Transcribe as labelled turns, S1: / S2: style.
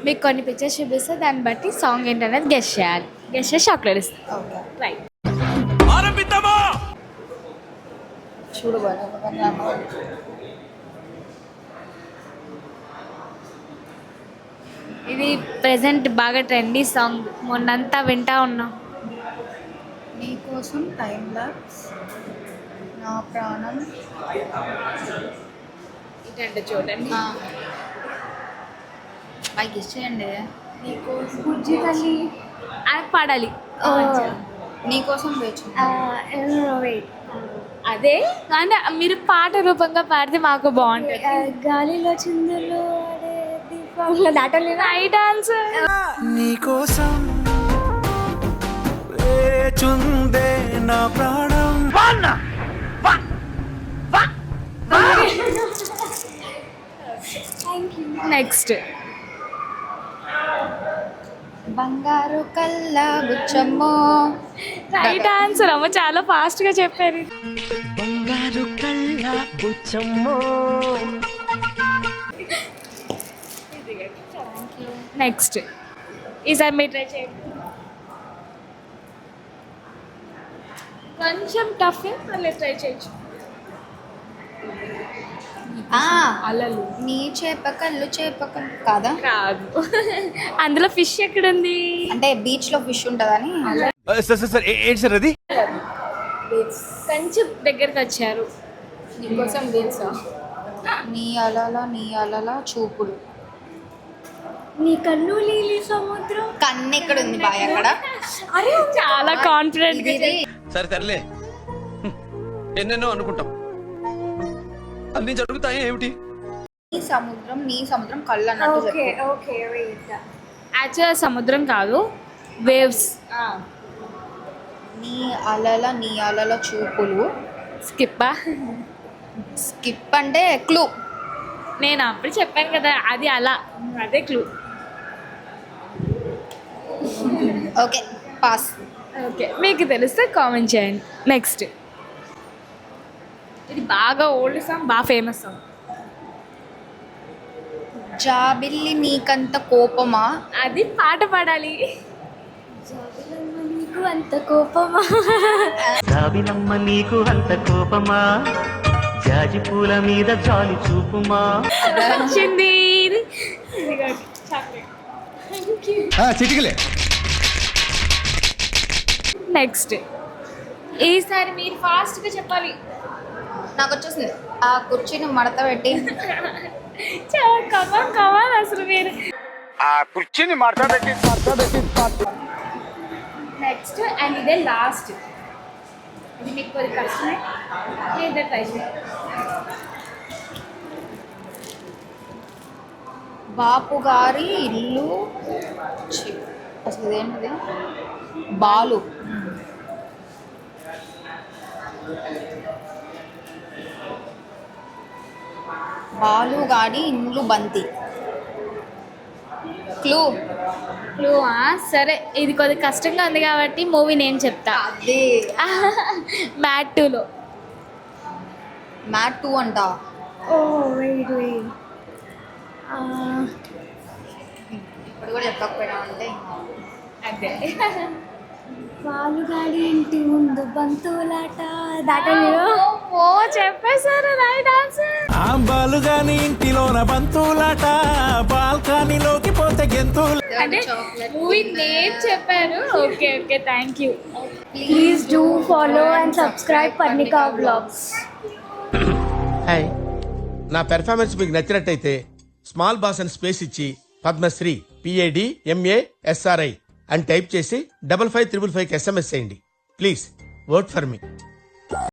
S1: మీకు కొన్ని పిక్చర్స్ చూపిస్తే దాన్ని బట్టి సాంగ్ ఏంటనేది గెస్ట్ చేయాలి. గెస్ట్ చేసి చాక్లెట్ ఇస్తాను.
S2: Okay
S1: right.
S2: చూడు
S1: ఇది ప్రెసెంట్ బాగా ట్రెండీ సాంగ్, మొన్నంతా వింటా ఉన్నాం.
S2: నీకోసం టైం ల్యాప్స్, నా ప్రాణం
S1: ఇటంటే చూడండి.
S2: బాగా ఇచ్చేయండి.
S1: నీకోసం బుజ్జి తల్లి అది పాడాలి.
S2: నీకోసం వేచు.
S1: అదే అంటే మీరు పాట రూపంగా పాడితే మాకు బాగుంటుంది. గాలిలో చిందులు రైట్ ఆన్సర్.
S3: నీకోసం వేచుందే నా ప్రాణం.
S1: నెక్స్ట్
S2: బంగారు కళ్ళ బుచ్చమ్మో.
S1: Right answer. అమ్మ చాలా ఫాస్ట్ గా చెప్పారు.
S3: బంగారు కళ్ళ బుచ్చమ్మో.
S1: నెక్స్ట్ ఈసారి మీరు ట్రై చేయండి. కొంచెం టఫ్ మళ్ళీ ట్రై చేయొచ్చు. అలలు
S2: నీ చేప కళ్ళు కాదా?
S1: కాదు. అందులో ఫిష్ ఎక్కడుంది
S2: అంటే బీచ్ లో ఫిష్ ఉంటుందని.
S3: సార్ ఏంటి సార్ అది?
S1: కొంచెం దగ్గరికి వచ్చారు. నీకోసం తెలుసా?
S2: నీ అలల చూపులు.
S1: నీ కన్ను నీలి సముద్రం.
S2: కన్ను ఎక్కడ ఉంది బాయ్ అక్కడ?
S1: అరే చాలా కాన్ఫిడెంట్.
S4: సరే తరలే, ఎన్నెన్నో అనుకుంటాం, అన్ని జరుగుతాయి ఏమిటి?
S2: నీ సముద్రం కళ్ళు అన్నట్టు చెప్పు.
S1: యాక్చువల్ సముద్రం కాదు, వేవ్స్.
S2: నీ అలల చూపులు. స్కిప్ అంటే క్లూ.
S1: నేను అప్పుడు చెప్పాను కదా, అది అలా, అదే క్లూ.
S2: Okay pass.
S1: ఓకే, మీకు తెలిస్తే కామెంట్ చేయండి. నెక్స్ట్ ఇది బాగా ఓల్డ్ సాంగ్, బాగా ఫేమస్ సాంగ్.
S2: జాబిల్లి నీకంత కోపమా.
S1: అది పాట పాడాలి. నీకు అంత కోపమా.
S5: జాబిలమ్మ నీకు అంత కోపమా, జాజి పూల మీద జాలి చూపుమా.
S1: వచ్చింది.
S3: చిటికలే.
S1: నెక్స్ట్ ఈసారి మీరు ఫాస్ట్గా చెప్పాలి.
S2: నాకు వచ్చేసింది. ఆ కుర్చీని మడత పెట్టి.
S1: కమాన్ అసలు మీరు.
S3: ఆ కుర్చీని మడత పెట్టి.
S1: నెక్స్ట్ అండ్ ఇదే లాస్ట్. ఇది మీకు కొద్ది కష్టమే, లేదా ట్రై చేయండి.
S2: బాపు గారి ఇల్లు. అసలు ఇదేంటిది? బాలు. బాలు గారి ఇల్లు బంతి. క్లూ.
S1: సరే, ఇది కొద్ది కష్టంగా ఉంది కాబట్టి మూవీ నేమ్ చెప్తా.
S2: అదే
S1: మ్యాట్ 2లో.
S2: మ్యాట్ 2 అంట.
S1: వెయిట్
S2: ఇప్పుడు కూడా చెప్పకపోయినా అంటే
S1: అదే. బాలుగాడి ఇంటి ముందు బంతులాట దాటలు. ఓ చెప్పేశారు. Right answer.
S3: ఆ బాలుగాని ఇంటిలోన బంతులాట, బాల్కనీలోకి పోతే గెంతులు.
S1: అంటే మూవీ నేమ్ చెప్పారు. Okay thank you. Please do follow and subscribe Parnika vlogs.
S6: Hi, నా పెర్ఫార్మెన్స్ మీకు నచ్చినట్టయితే స్మాల్ బాస్ అని స్పేస్ ఇచ్చి పద్మశ్రీ PADMASRI అని టైప్ చేసి 5555 SMS చేయండి. Please vote for me.